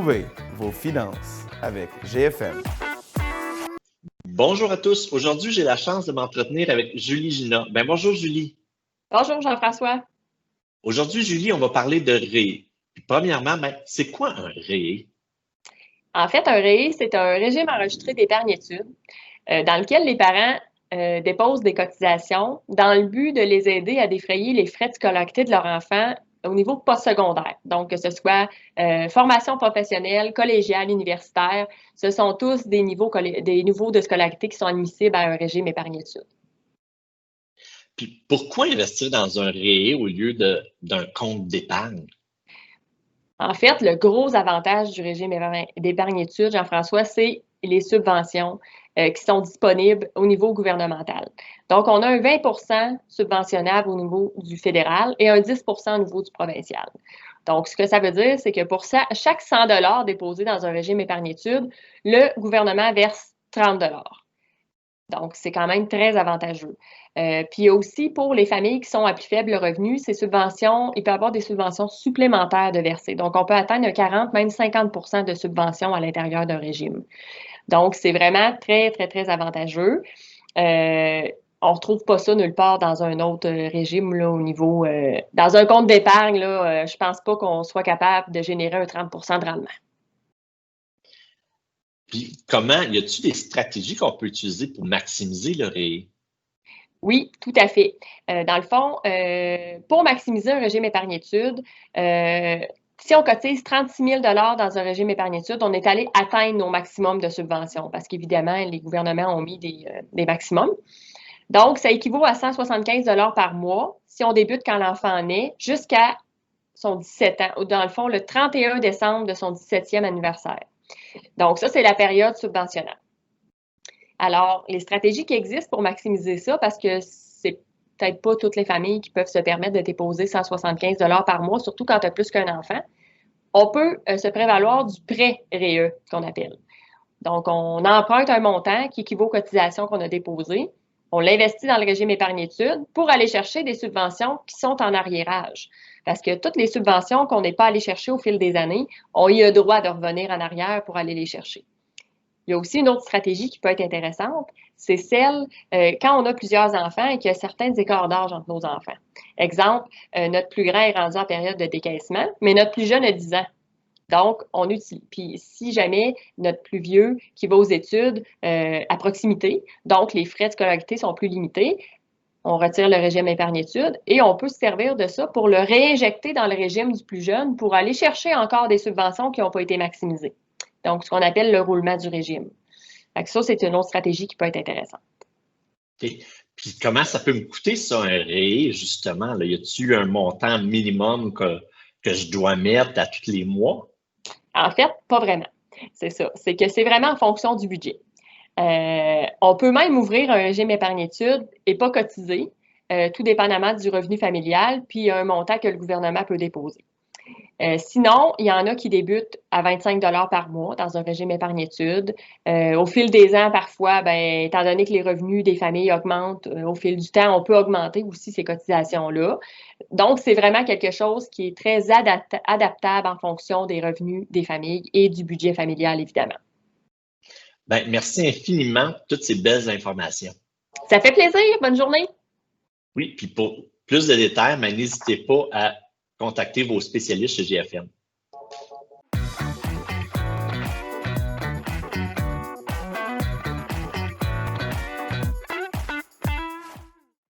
Sauvez vos finances avec GFM. Bonjour à tous. Aujourd'hui, j'ai la chance de m'entretenir avec Julie Gina. Bonjour Julie. Bonjour Jean-François. Aujourd'hui, Julie, on va parler de REE. Premièrement, c'est quoi un REE? En fait, un REE, c'est un régime enregistré d'épargne-études dans lequel les parents déposent des cotisations dans le but de les aider à défrayer les frais de scolarité de leur enfant au niveau postsecondaire. Donc, que ce soit formation professionnelle, collégiale, universitaire, ce sont tous des niveaux de scolarité qui sont admissibles à un régime épargne-études. Puis pourquoi investir dans un REE au lieu d'un compte d'épargne? En fait, le gros avantage du régime d'épargne-études, Jean-François, c'est les subventions qui sont disponibles au niveau gouvernemental. Donc, on a un 20 subventionnable au niveau du fédéral et un 10 au niveau du provincial. Donc, ce que ça veut dire, c'est que pour chaque 100 $ déposé dans un régime épargne-études, le gouvernement verse 30 $. Donc, c'est quand même très avantageux. Puis aussi, pour les familles qui sont à plus faible revenu, ces subventions, il peut y avoir des subventions supplémentaires de verser. Donc, on peut atteindre 40, même 50 % de subventions à l'intérieur d'un régime. Donc, c'est vraiment très, très, très avantageux. On ne retrouve pas ça nulle part dans un autre régime là, au niveau... dans un compte d'épargne, là, je ne pense pas qu'on soit capable de générer un 30 % de rendement. Puis y a-t-il des stratégies qu'on peut utiliser pour maximiser le REE? Oui, tout à fait. Dans le fond, pour maximiser un régime épargne-études, si on cotise 36 000 $ dans un régime épargne-études, on est allé atteindre nos maximums de subventions parce qu'évidemment, les gouvernements ont mis des maximums. Donc, ça équivaut à 175 $ par mois si on débute quand l'enfant naît jusqu'à son 17 ans, ou dans le fond, le 31 décembre de son 17e anniversaire. Donc, ça, c'est la période subventionnable. Alors, les stratégies qui existent pour maximiser ça, parce que c'est peut-être pas toutes les familles qui peuvent se permettre de déposer 175 $ par mois, surtout quand tu as plus qu'un enfant, on peut se prévaloir du prêt REE, qu'on appelle. Donc, on emprunte un montant qui équivaut aux cotisations qu'on a déposées, on l'investit dans le régime épargne-études pour aller chercher des subventions qui sont en arriérage. Parce que toutes les subventions qu'on n'est pas allé chercher au fil des années, on y a droit de revenir en arrière pour aller les chercher. Il y a aussi une autre stratégie qui peut être intéressante, c'est celle quand on a plusieurs enfants et qu'il y a certains écarts d'âge entre nos enfants. Exemple, notre plus grand est rendu en période de décaissement, mais notre plus jeune a 10 ans. Donc, on utilise. Puis, si jamais notre plus vieux qui va aux études à proximité, donc les frais de scolarité sont plus limités, on retire le régime épargne-études et on peut se servir de ça pour le réinjecter dans le régime du plus jeune pour aller chercher encore des subventions qui n'ont pas été maximisées. Donc, ce qu'on appelle le roulement du régime. Donc, ça, c'est une autre stratégie qui peut être intéressante. OK. Puis comment ça peut me coûter, ça, un REE, justement? Là? Y a-t-il un montant minimum que je dois mettre à tous les mois? En fait, pas vraiment. C'est ça. C'est que c'est vraiment en fonction du budget. On peut même ouvrir un régime épargne-études et pas cotiser, tout dépendamment du revenu familial, puis il y a un montant que le gouvernement peut déposer. Sinon, il y en a qui débutent à 25 $ par mois dans un régime épargne-études. Au fil des ans, parfois, étant donné que les revenus des familles augmentent au fil du temps, on peut augmenter aussi ces cotisations-là. Donc, c'est vraiment quelque chose qui est très adaptable en fonction des revenus des familles et du budget familial, évidemment. Merci infiniment pour toutes ces belles informations. Ça fait plaisir. Bonne journée. Oui, puis pour plus de détails, n'hésitez pas à contacter vos spécialistes chez GFM.